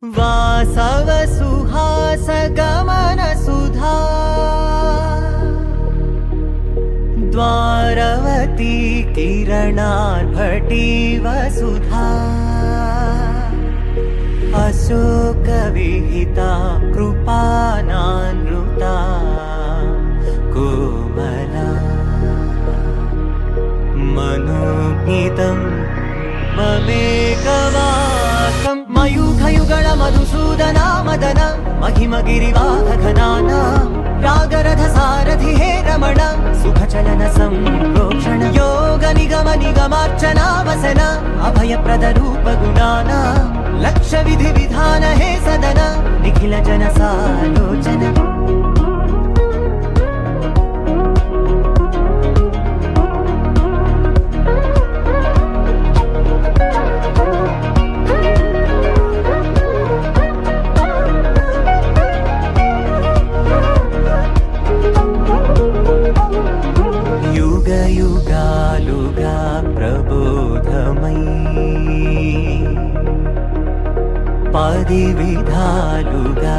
वासव सुहास गमन सुधा द्वारवती किरणार्भटी वसुधा अशोक विहिता कृपानानृता कोमला मनोज्ञितं ममेकवाकं मयूखयुगल मधुसूदना मदन महिमगिरिवाहघनाना रागरथ सारथि हे रमण सुखचलन संप्रोक्षण योग निगम निगमार्चना वसन अभयप्रद रूप गुणाना लक्ष्य विधि विधान हे सदन निखिल जन सालोचन युगालुगा प्रबोधमयी पदि विधालुगा